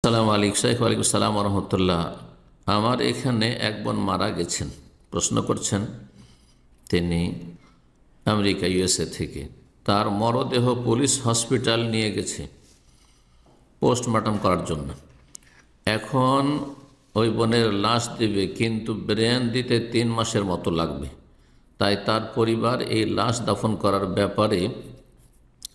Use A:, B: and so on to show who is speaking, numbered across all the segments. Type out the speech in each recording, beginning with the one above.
A: আসসালামু আলাইকুম শেখ। ওয়ালাইকুম আসসালাম রহমতুল্লাহ। আমার এখানে এক বোন মারা গেছেন। প্রশ্ন করছেন, তিনি আমেরিকা ইউএসএ থেকে, তার মরদেহ পুলিশ হসপিটাল নিয়ে গেছে পোস্টমর্টম করার জন্য। এখন ওই বোনের লাশ দেবে, কিন্তু ব্রেন দিতে 3 মাসের মতো লাগবে। তাই তার পরিবার এই লাশ দাফন করার ব্যাপারে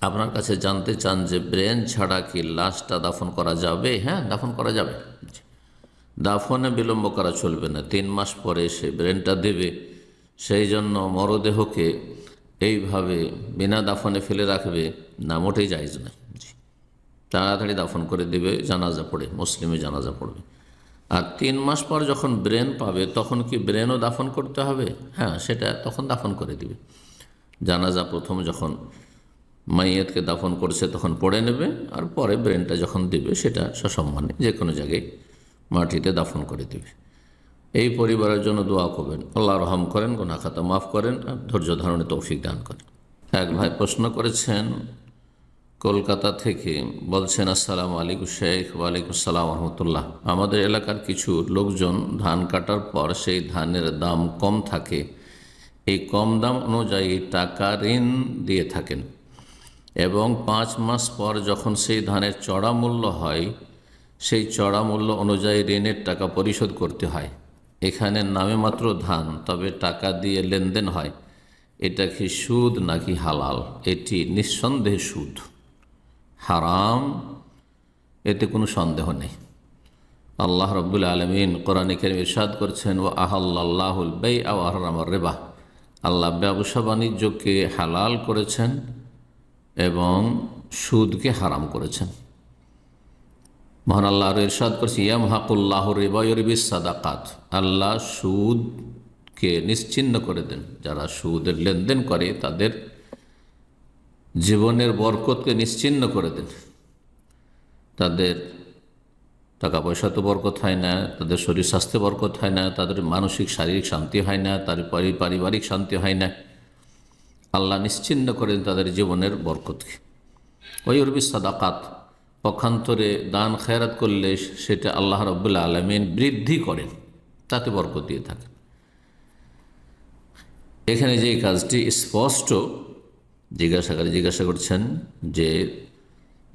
A: আপনার কাছে জানতে চান যে ব্রেন ছাড়া কি লাশটা দাফন করা যাবে? হ্যাঁ, দাফন করা যাবে। দাফনে বিলম্ব করা চলবে না। 3 মাস পরে সে ব্রেনটা দেবে, সেই জন্য মরদেহকে এইভাবে বিনা দাফনে ফেলে রাখবে না, মোটেই জায়েজ নয়। তাড়াতাড়ি দাফন করে দেবে, জানাজা পড়ে, মুসলিমে জানাজা পড়বে। আর 3 মাস পর যখন ব্রেন পাবে তখন কি ব্রেনও দাফন করতে হবে? হ্যাঁ, সেটা তখন দাফন করে দিবে। জানাজা প্রথম যখন মাইয়াতকে দাফন করছে তখন পড়ে নেবে, আর পরে ব্রেনটা যখন দিবে সেটা সসম্মানে যে কোনো জায়গায় মাটিতে দাফন করে দেবে। এই পরিবারের জন্য দোয়া করবেন, আল্লাহ রহম করেন, গুনাহ খাতা মাফ করেন, আর ধৈর্য ধারণে তৌফিক দান করেন। এক ভাই প্রশ্ন করেছেন কলকাতা থেকে, বলছেন, আসসালামু আলাইকুম শেখ। ওয়ালাইকুম আসসালাম রহমতুল্লাহ। আমাদের এলাকার কিছু লোকজন ধান কাটার পর সেই ধানের দাম কম থাকে, এই কম দাম অনুযায়ী টাকা ঋণ দিয়ে থাকেন, এবং 5 মাস পর যখন সেই ধানের চড়া মূল্য হয় সেই চড়া মূল্য অনুযায়ী ঋণের টাকা পরিশোধ করতে হয়। এখানে নামে মাত্র ধান, তবে টাকা দিয়ে লেনদেন হয়। এটা কি সুদ নাকি হালাল? এটি নিঃসন্দেহে সুদ, হারাম, এতে কোনো সন্দেহ নেই। আল্লাহ রাব্বুল আলামিন কোরআনে কারীমে ইরশাদ করছেন, ওয়া আহাল্লাল্লাহুল বাই'a ওয়া হারামার রিবা। আল্লাহ ব্যবসা বাণিজ্যকে হালাল করেছেন এবং সুদকে হারাম করেছেন। মহান আল্লাহ আরও ইরশাদ করছে, ইয়ামহাকুল্লাহু রিবা ওয়া ইউরবিস সাদাকাত। আল্লাহ সুদকে নিশ্চিহ্ন করে দেন। যারা সুদের লেনদেন করে তাদের জীবনের বরকতকে নিশ্চিহ্ন করে দেন। তাদের টাকা পয়সা তো বরকত হয় না, তাদের শরীর স্বাস্থ্যে বরকত হয় না, তাদের মানসিক শারীরিক শান্তি হয় না, তাদের পারিবারিক শান্তি হয় না। আল্লাহ নিশ্চিহ্ন করেন তাদের জীবনের বরকতকে। ওই ইউরবিস সাদাকাত, পক্ষান্তরে দান খেরাত করলে সেটা আল্লাহ রাব্বুল আলামিন বৃদ্ধি করেন, তাতে বরকত দিয়ে থাকেন। এখানে যে কাজটি স্পষ্ট জিজ্ঞাসা করছেন যে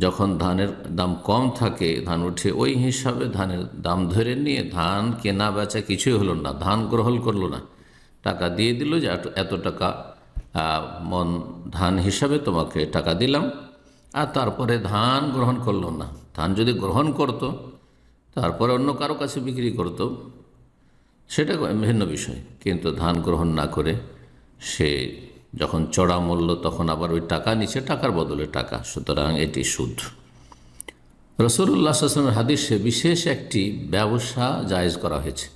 A: যখন ধানের দাম কম থাকে, ধান উঠে, ওই হিসাবে ধানের দাম ধরে নিয়ে ধান কেনা বেচা কিছুই হলো না, ধান গ্রহণ করলো না, টাকা দিয়ে দিল যে এত টাকা মন ধান হিসাবে তোমাকে টাকা দিলাম, আর তারপরে ধান গ্রহণ করলো না। ধান যদি গ্রহণ করত তারপরে অন্য কারো কাছে বিক্রি করত, সেটা ভিন্ন বিষয়, কিন্তু ধান গ্রহণ না করে সে যখন চড়া মূল্য তখন আবার ওই টাকা নিচ্ছে, টাকার বদলে টাকা, সুতরাং এটি সুদ। রাসূলুল্লাহ সাল্লাল্লাহু আলাইহি ওয়াসাল্লামের হাদিসে বিশেষ একটি ব্যবসা জায়েজ করা হয়েছে।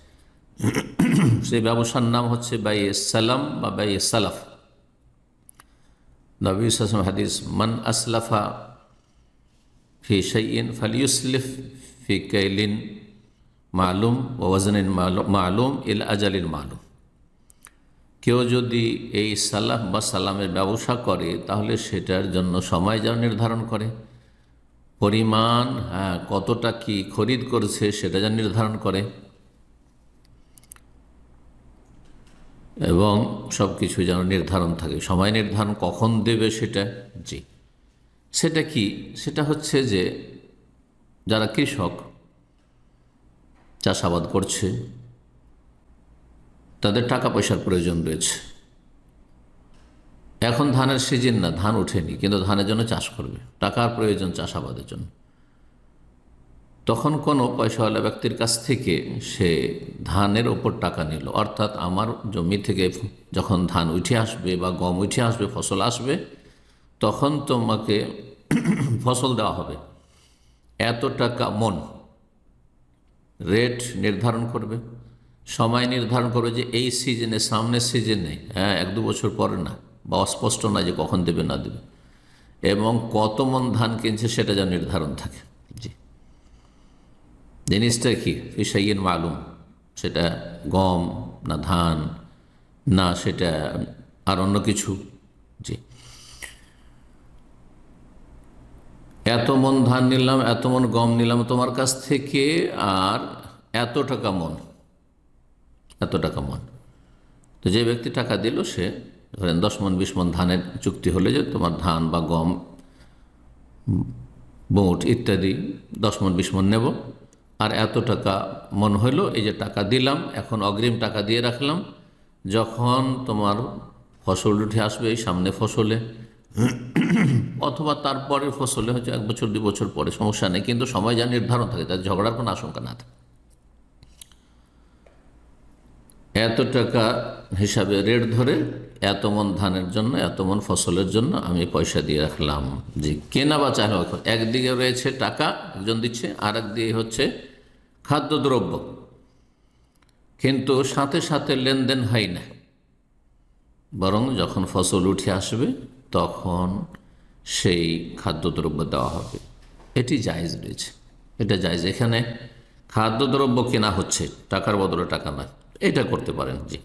A: সেই ব্যবসার নাম হচ্ছে বাইয়ে সালাম বা বাইয়ে সালাফ। নবী সাল্লাল্লাহু আলাইহি ওয়াসাল্লাম হাদিস, মান আসলাফা ফি শাইইন ফালিয়ুসলিফ ফি কাইলিন মালুম ওয়া ওয়াজনিন মালুম ইলা আজালিন মালুম। কেউ যদি এই সালাফ বা সালামের ব্যবসা করে তাহলে সেটার জন্য সময় যেন নির্ধারণ করে, পরিমাণ কতটা কি খরিদ করছে সেটা যেন নির্ধারণ করে, এবং সব কিছু যেন নির্ধারণ থাকে, সময় নির্ধারণ কখন দেবে সেটা। সেটা কি? সেটা হচ্ছে যে যারা কৃষক চাষাবাদ করছে তাদের টাকা পয়সার প্রয়োজন রয়েছে। এখন ধানের সিজন না, ধান ওঠেনি, কিন্তু ধানের জন্য চাষ করবে, টাকার প্রয়োজন চাষাবাদের জন্য। তখন কোনো পয়সাওয়ালা ব্যক্তির কাছ থেকে সে ধানের ওপর টাকা নিল, অর্থাৎ আমার জমি থেকে যখন ধান উঠে আসবে বা গম উঠে আসবে, ফসল আসবে, তখন তোমাকে ফসল দেওয়া হবে, এত টাকা মন। রেট নির্ধারণ করবে, সময় নির্ধারণ করবে যে এই সিজনে, সামনের সিজনে, 1-2 বছর পরে না, বা অস্পষ্ট না যে কখন দেবে না দেবে, এবং কত মন ধান কিনছে সেটা যেন নির্ধারণ থাকে। জিনিসটা কি? ফিশাইয়ের মালুম, সেটা গম না ধান না সেটা আর অন্য কিছু। এত মন ধান নিলাম, এত মন গম নিলাম তোমার কাছ থেকে, আর এত টাকা মন, এত টাকা মন। তো যে ব্যক্তি টাকা দিল সে ধরেন 10 মন 20 মন ধানের চুক্তি হলে যে তোমার ধান বা গম, বুট ইত্যাদি 10 মন 20 মন নেব, আর এত টাকা মন হইল, এই যে টাকা দিলাম, এখন অগ্রিম টাকা দিয়ে রাখলাম, যখন তোমার ফসল উঠে আসবে এই সামনে ফসলে অথবা তারপরের ফসলে, হচ্ছে 1 বছর 2 বছর পরে, সমস্যা নেই, কিন্তু সময় যা নির্ধারণ থাকে তার ঝগড়ার কোনো আশঙ্কা না থাকে। এত টাকা হিসাবে রেট ধরে এত মন ধানের জন্য, এত মন ফসলের জন্য আমি পয়সা দিয়ে রাখলাম। যে কেনা বা চাই হোক, একদিকে রয়েছে টাকা একজন দিচ্ছে, আর একদিকে হচ্ছে খাদ্যদ্রব্য, কিন্তু সাথে সাথে লেনদেন হয় না, বরং যখন ফসল উঠে আসবে তখন সেই খাদ্যদ্রব্য দেওয়া হবে। এটি জায়েজ রয়েছে, এটা জায়েজ। এখানে খাদ্যদ্রব্য কেনা হচ্ছে, টাকার বদলে টাকা নয়, এটা করতে পারেন। জি।